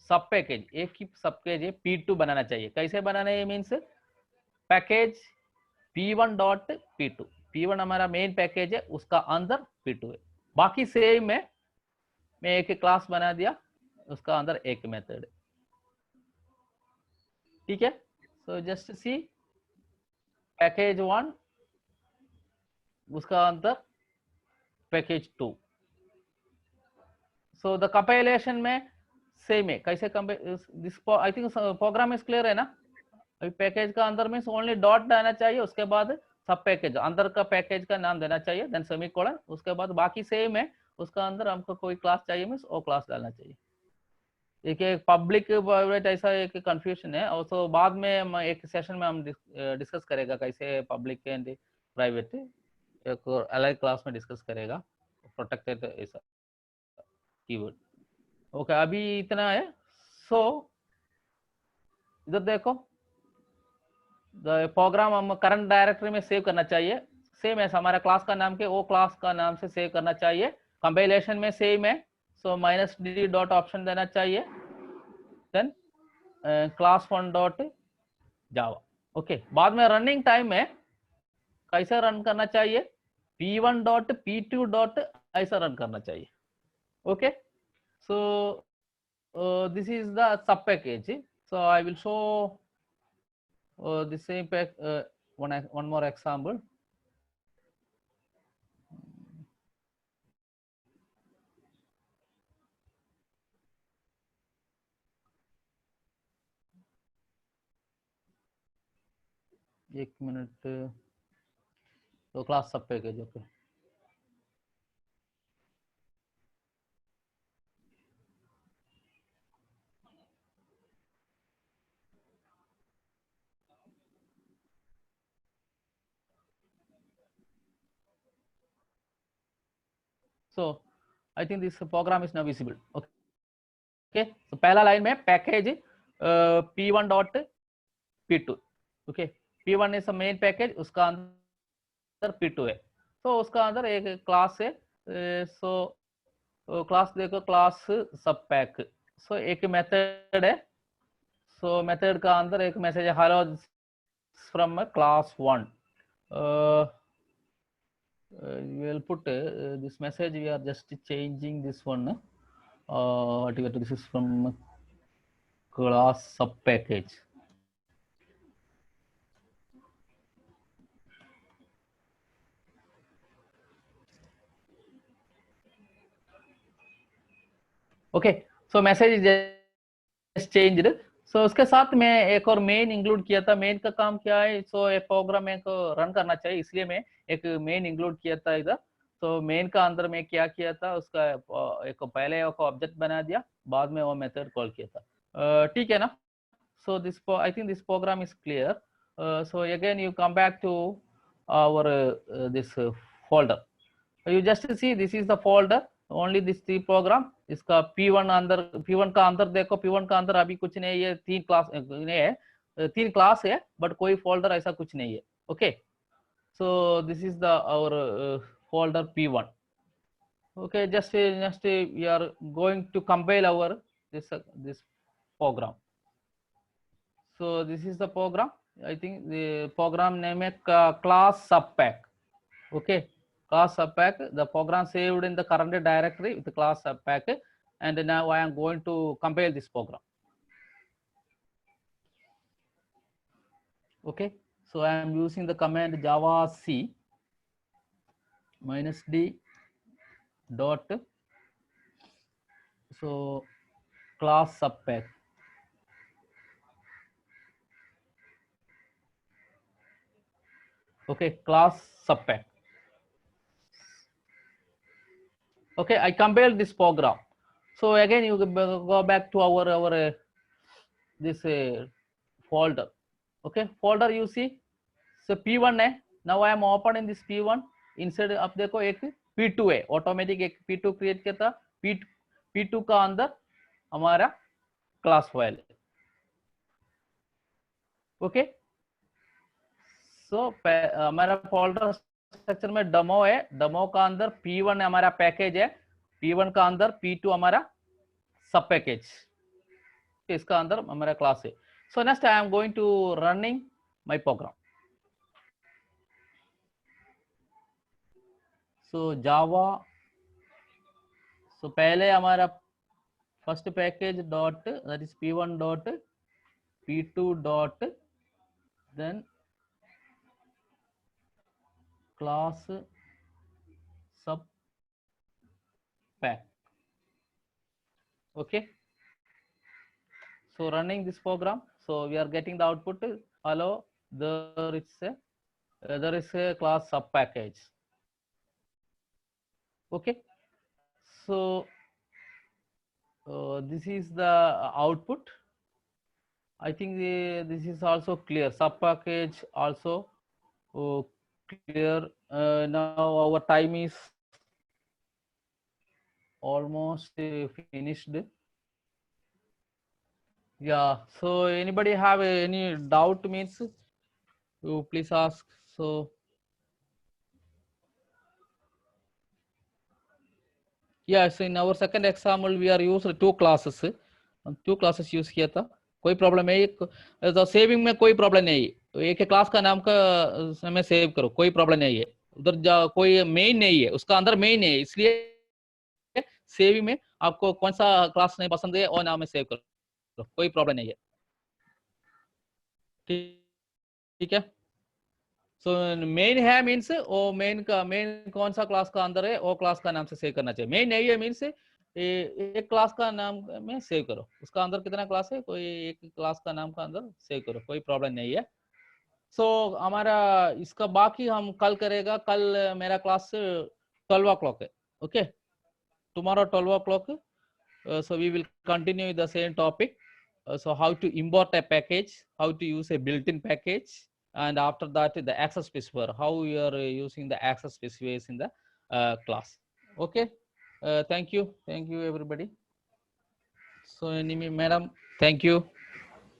सब पैकेज, एक ही सब पैकेज है P2 बनाना चाहिए. कैसे बनाना है, means package P1 dot P2. P1 हमारा मेन पैकेज है, उसका अंदर P2 है. बाकी सेम है, मैं एक क्लास बना दिया, उसका अंदर एक मेथड है. ठीक है, सो जस्ट सी पैकेज 1 उसका अंदर पैकेज 2. सो द कंपाइलेशन में सेम है. कैसे this I think program is clear है ना. अभी पैकेज का अंदर में ओनली डॉट डालना चाहिए, उसके बाद सब पैकेज अंदर का पैकेज का नाम देना चाहिए, देन सेमीकोलन, उसके बाद बाकी सेम है, उसका अंदर हमको कोई क्लास चाहिए मीन्स वो क्लास डालना चाहिए. एक पब्लिक प्राइवेट ऐसा एक कंफ्यूजन है, और तो बाद में हम एक सेशन में हम डिस्कस करेगा कैसे पब्लिक एंड प्राइवेट एक अलग क्लास में डिस्कस करेगा, प्रोटेक्टेड ऐसा कीवर्ड. ओके, अभी इतना है. सो इधर देखो, प्रोग्राम हम करंट डायरेक्टरी में सेव करना चाहिए. सेम है, हमारा क्लास का नाम के वो क्लास का नाम से सेव करना चाहिए. कंपाइलेशन में सेम है, सो -d डॉट ऑप्शन देना चाहिए, then class 1 dot Java. Okay, बाद में रनिंग टाइम में कैसे रन करना चाहिए, P1 डॉट P2 डॉट ऐसा रन करना चाहिए. Okay, so this is the sub package. So I will show the same pack one more example. एक मिनट, तो क्लास सब package. Okay, So I think this program is now visible. Okay, so पहला line में package p1 dot p2. Okay, p1 is main package, उसका अंदर p2 है. तो उसका अंदर एक क्लास है. सो क्लास देखो, क्लास सब पैक. सो एक मेथड है. सो मेथड का अंदर एक मैसेज है, hello from class 1. we'll put this message. We are just changing this one. This is from class sub package. Okay, so message is changed. So उसके साथ में एक और मेन इंक्लूड किया था. मेन का काम क्या है? सो एक प्रोग्राम एक रन करना चाहिए, इसलिए मैं एक मेन इंक्लूड किया था इधर. तो मेन का अंदर में क्या किया था, उसका एक पहले एक ऑब्जेक्ट बना दिया, बाद में वो मेथड कॉल किया था. ठीक है ना? So this, I think this program is clear. So again you come back to our this folder. You just see this is the folder, only this C program. इसका P1 अंदर, P1 का अंदर देखो, P1 का अंदर अभी कुछ नहीं है, तीन क्लास नहीं है, तीन क्लास है, बट कोई फोल्डर ऐसा कुछ नहीं है. Okay, so this is the our folder P1. Okay, just we are going to compile our this program. So this is the program. I think the program name is class subpack. Okay, class subpack. The program saved in the current directory with the class subpack, and now I am going to compile this program. Okay, so I am using the command java c -d dot so class subpack. Okay, class subpack. Okay, I compiled this program. So again you go back to our this folder. Okay, folder you see, so P1 है. Now I am opening this P1. Inside अब देखो एक P2 है, automatic एक P2 create किया था. P2 का अंदर हमारा क्लास फाइल है. ओके, सो हमारा फोल्डर स्ट्रक्चर में डेमो है. डेमो का अंदर P1 हमारा पैकेज है, P1 का अंदर P2 हमारा सब पैकेज, इसका अंदर हमारा क्लास है. So next I am going to running my program. So Java, so पहले हमारा first package dot that is P1 dot P2 dot then class sub pack. Okay, so running this program, so we are getting the output, hello, there is a class sub package. Okay, so this is the output. I think this is also clear. Sub package also clear. Now our time is almost finished. Yeah, so anybody have any doubt, means you please ask. So yes, in our second example we are used two classes use किया था. कोई problem है? तो saving में कोई problem नहीं है. एक क्लास का नाम का समय सेव करो, कोई प्रॉब्लम नहीं है. उधर कोई मेन नहीं है, उसका अंदर मेन है, इसलिए सेविंग में आपको कौन सा क्लास नहीं पसंद है और नाम में सेव करो, कोई प्रॉब्लम नहीं है. ठीक है. सो मेन है मीन्स वो मेन कौन सा क्लास का अंदर है, वो क्लास का नाम से सेव करना चाहिए. मेन नहीं है मीन्स एक क्लास का नाम में सेव करो, उसका अंदर कितना क्लास है, कोई एक क्लास का नाम का अंदर सेव करो, कोई प्रॉब्लम नहीं है. सो हमारा इसका बाकी हम कल करेगा. कल मेरा क्लास 12 o'clock है. Okay, tomorrow 12 o'clock. So we will continue the same topic. So how to import a package, how to use a built-in package, and after that the access specifier, how you are using the access specifiers in the class. Okay. Thank you everybody. So, Nimi madam, thank you.